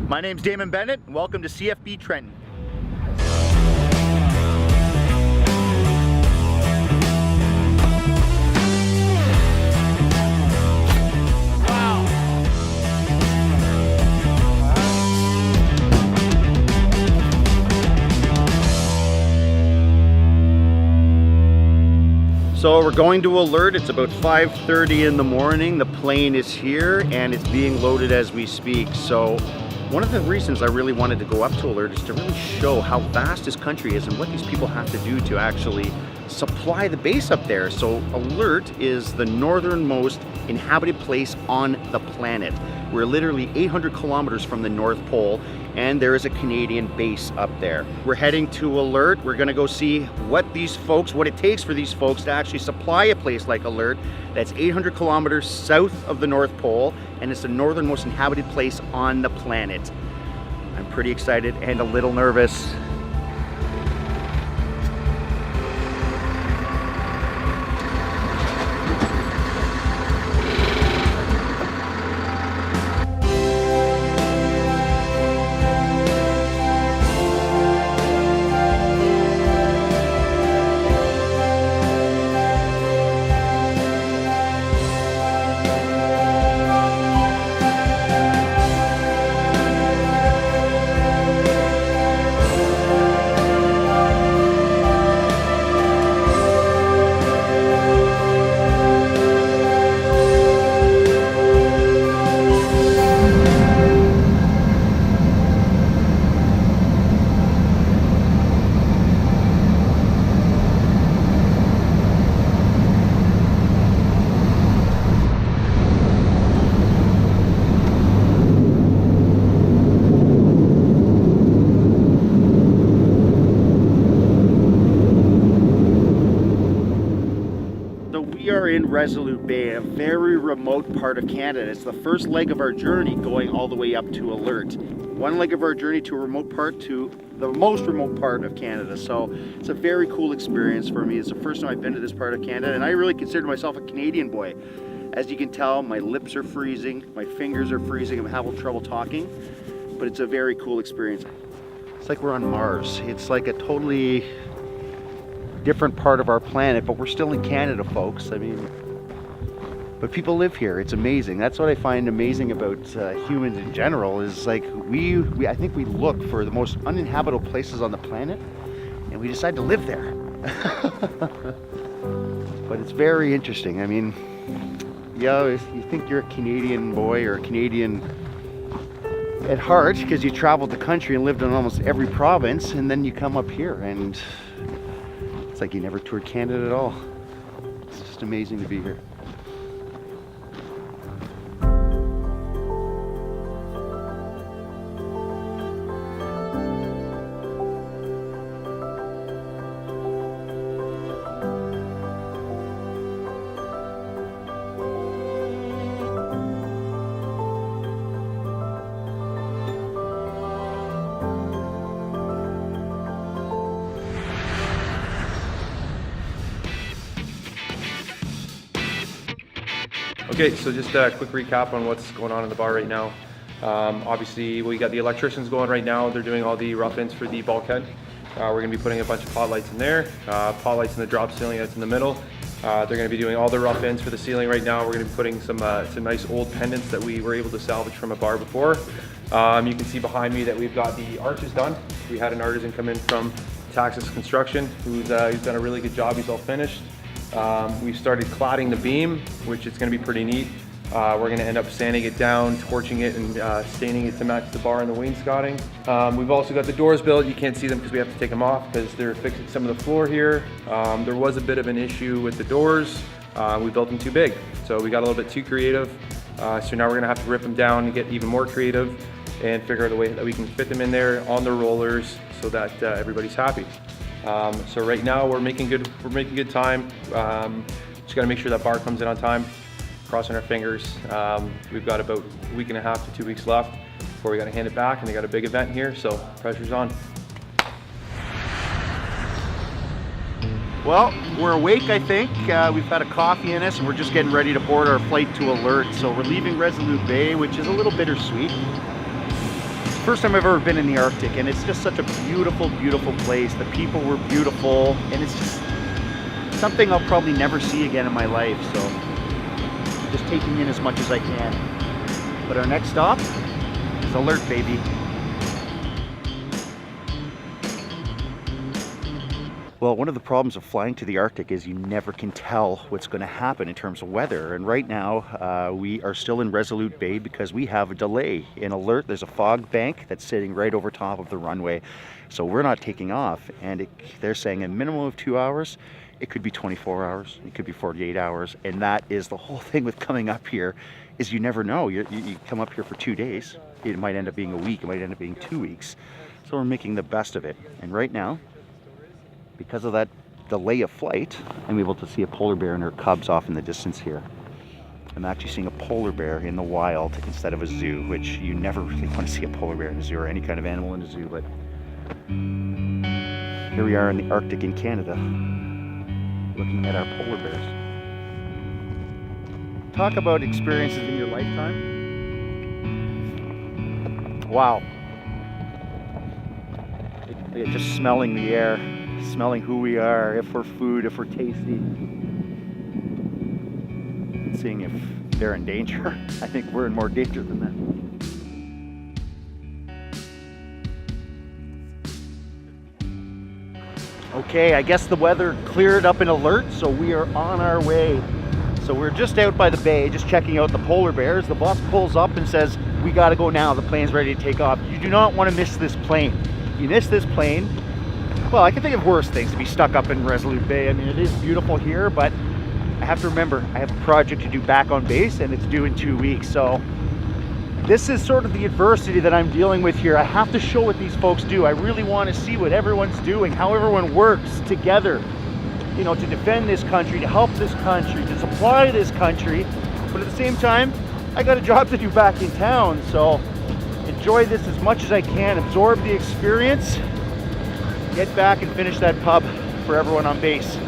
My name's Damon Bennett, and welcome to CFB Trenton. So we're going to alert. It's about 5:30 in the morning. The plane is here and it's being loaded as we speak. So one of the reasons I really wanted to go up to alert is to really show how vast this country is and what these people have to do to actually supply the base up there. So alert is the northernmost inhabited place on the planet. We're literally 800 kilometers from the North Pole, and there is a Canadian base up there. We're heading to alert. We're gonna go see what it takes for these folks to actually supply a place like alert that's 800 kilometers south of the North Pole, and it's the northernmost inhabited place on the planet. I'm pretty excited and a little nervous. We are in Resolute Bay, a very remote part of Canada. It's the first leg of our journey going all the way up to alert. One leg of our journey to a remote part to the most remote part of Canada. So it's a very cool experience for me. It's the first time I've been to this part of Canada, and I really consider myself a Canadian boy. As you can tell, my lips are freezing, my fingers are freezing, I'm having trouble talking, but it's a very cool experience. It's like we're on Mars. It's like a totally different part of our planet, but we're still in Canada, folks. I mean, but people live here. It's amazing. That's what I find amazing about humans in general, is like I think we look for the most uninhabitable places on the planet and we decide to live there. But it's very interesting. I mean, yeah, you think you're a Canadian boy or a Canadian at heart because you traveled the country and lived in almost every province, and then you come up here and it's like you never toured Canada at all. It's just amazing to be here. Okay, so just a quick recap on what's going on in the bar right now. Obviously, we got the electricians going right now. They're doing all the rough ins for the bulkhead. We're going to be putting a bunch of pot lights in there, pot lights in the drop ceiling that's in the middle. They're going to be doing all the rough ins for the ceiling right now. We're going to be putting some nice old pendants that we were able to salvage from a bar before. You can see behind me that we've got the arches done. We had an artisan come in from Texas Construction who's done a really good job. He's all finished. We've started cladding the beam, which is going to be pretty neat. We're going to end up sanding it down, torching it, and staining it to match the bar and the wainscoting. We've also got the doors built. You can't see them because we have to take them off because they're fixing some of the floor here. There was a bit of an issue with the doors. We built them too big, so we got a little bit too creative. So now we're going to have to rip them down and get even more creative and figure out a way that we can fit them in there on the rollers so that everybody's happy. So right now we're making good time. Just got to make sure that bar comes in on time. Crossing our fingers. We've got about a week and a half to 2 weeks left before we got to hand it back, and they got a big event here, so pressure's on. Well, we're awake, I think. We've had a coffee in us and we're just getting ready to board our flight to Alert. So we're leaving Resolute Bay, which is a little bittersweet. first time I've ever been in the Arctic, and it's just such a beautiful, beautiful place. The people were beautiful, and it's just something I'll probably never see again in my life. So just taking in as much as I can. But our next stop is Alert, baby. Well, one of the problems of flying to the Arctic is you never can tell what's going to happen in terms of weather. And right now, we are still in Resolute Bay because we have a delay in Alert. There's a fog bank that's sitting right over top of the runway. So we're not taking off. And they're saying a minimum of 2 hours. It could be 24 hours. It could be 48 hours. And that is the whole thing with coming up here, is you never know. You come up here for 2 days. It might end up being a week. It might end up being 2 weeks. So we're making the best of it. And right now, because of that delay of flight, I'm able to see a polar bear and her cubs off in the distance here. I'm actually seeing a polar bear in the wild instead of a zoo, which you never really want to see a polar bear in a zoo or any kind of animal in a zoo, but here we are in the Arctic in Canada, looking at our polar bears. Talk about experiences in your lifetime. Wow. Just smelling the air. Smelling who we are, if we're food, if we're tasty. Seeing if they're in danger. I think we're in more danger than them. Okay, I guess the weather cleared up in Alert, so we are on our way. So we're just out by the bay, just checking out the polar bears. The bus pulls up and says, we gotta go now, the plane's ready to take off. You do not want to miss this plane. You miss this plane, well, I can think of worse things to be stuck up in Resolute Bay. I mean, it is beautiful here, but I have to remember, I have a project to do back on base, and it's due in 2 weeks. So this is sort of the adversity that I'm dealing with here. I have to show what these folks do. I really want to see what everyone's doing, how everyone works together, you know, to defend this country, to help this country, to supply this country. But at the same time, I got a job to do back in town. So enjoy this as much as I can, absorb the experience, get back and finish that pub for everyone on base.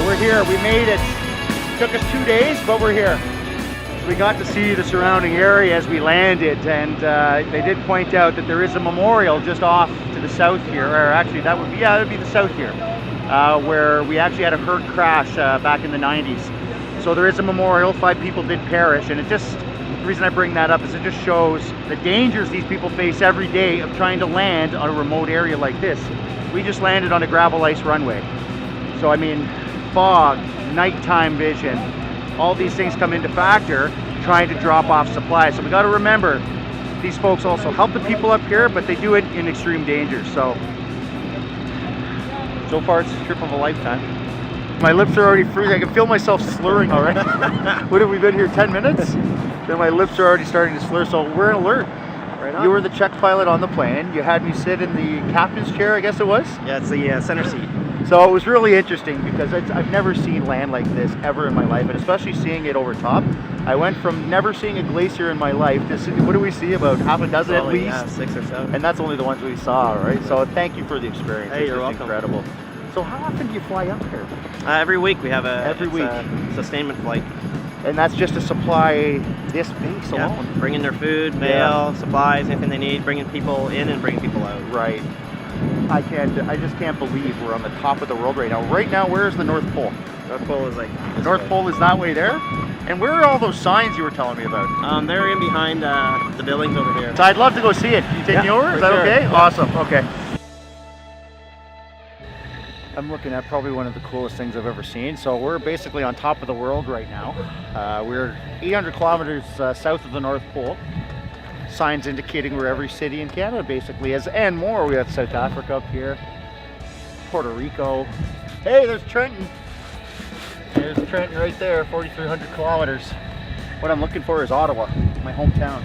We're here, we made it. It took us 2 days, but we're here. We got to see the surrounding area as we landed, and they did point out that there is a memorial just off to the south here, or actually that would be the south here, where we actually had a herd crash back in the 90s. So there is a memorial. 5 people did perish, and the reason I bring that up is it just shows the dangers these people face every day of trying to land on a remote area like this. We just landed on a gravel ice runway. So I mean, fog, nighttime vision, all these things come into factor trying to drop off supplies. So we got to remember, these folks also help the people up here, but they do it in extreme danger. So far it's a trip of a lifetime. My lips are already freezing. I can feel myself slurring already. What have we been here, 10 minutes? Then my lips are already starting to slur. So we're in Alert. Right on. You were the check pilot on the plane. You had me sit in the captain's chair, I guess it was? Yeah, it's the center seat. So it was really interesting because I've never seen land like this ever in my life, and especially seeing it over top. I went from never seeing a glacier in my life to what do we see, about half a dozen at least? Yeah, 6 or 7. And that's only the ones we saw, right? So thank you for the experience. Hey, you're just welcome. Incredible. So how often do you fly up here? Every week we have a sustainment flight. And that's just to supply this base alone? Bringing their food, mail, supplies, anything they need, bringing people in and bringing people out. Right. I just can't believe we're on the top of the world right now. Right now, where is the North Pole? North Pole is like the North Pole is that way there? And where are all those signs you were telling me about? They're in behind the buildings over here. So I'd love to go see it. Can you take me over? Is that okay? Yeah. Awesome. Okay. I'm looking at probably one of the coolest things I've ever seen. So we're basically on top of the world right now. We're 800 kilometers south of the North Pole. Signs indicating where every city in Canada basically is, and more. We have South Africa up here, Puerto Rico. Hey, there's Trenton. There's Trenton right there, 4,300 kilometers. What I'm looking for is Ottawa. my hometown.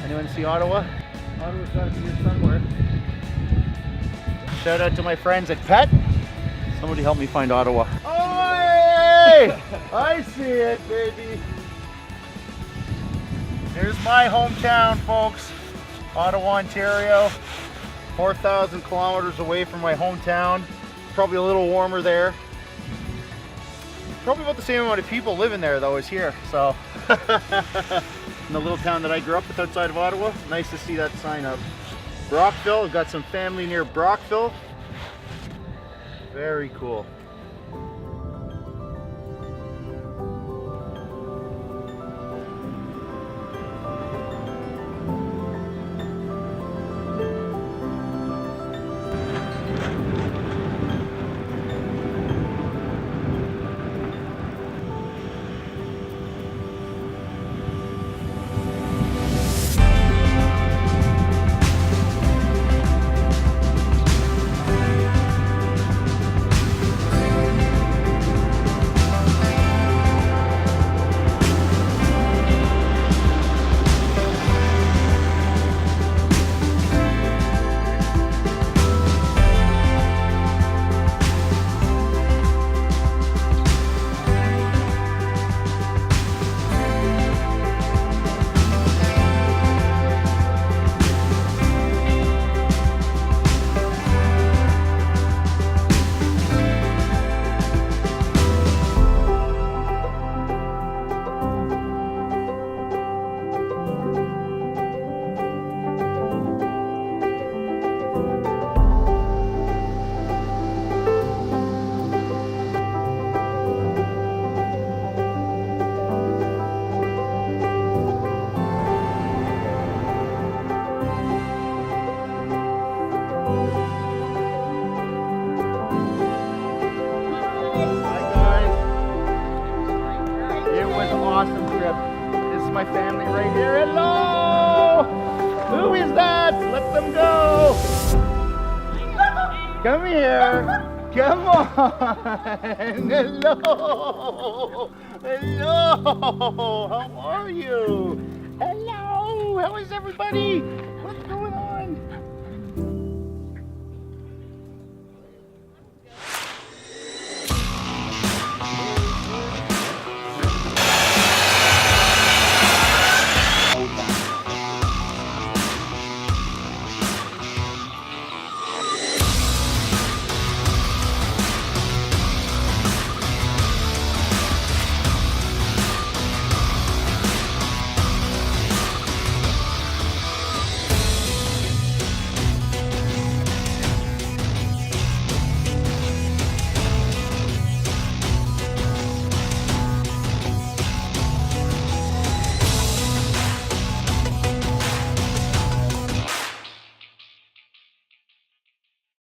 Anyone see Ottawa? Ottawa's got to be here somewhere. Shout out to my friends at PET. Somebody help me find Ottawa. Oh, hey! I see it, baby. Here's my hometown, folks. Ottawa, Ontario. 4,000 kilometers away from my hometown. Probably a little warmer there. Probably about the same amount of people living there though as here. So, in the little town that I grew up with outside of Ottawa, nice to see that sign up. Brockville, we've got some family near Brockville. Very cool. Awesome trip. This is my family right here. Hello! Who is that? Let them go! Come here! Come on! Hello! Hello! How are you? Hello! How is everybody? What's going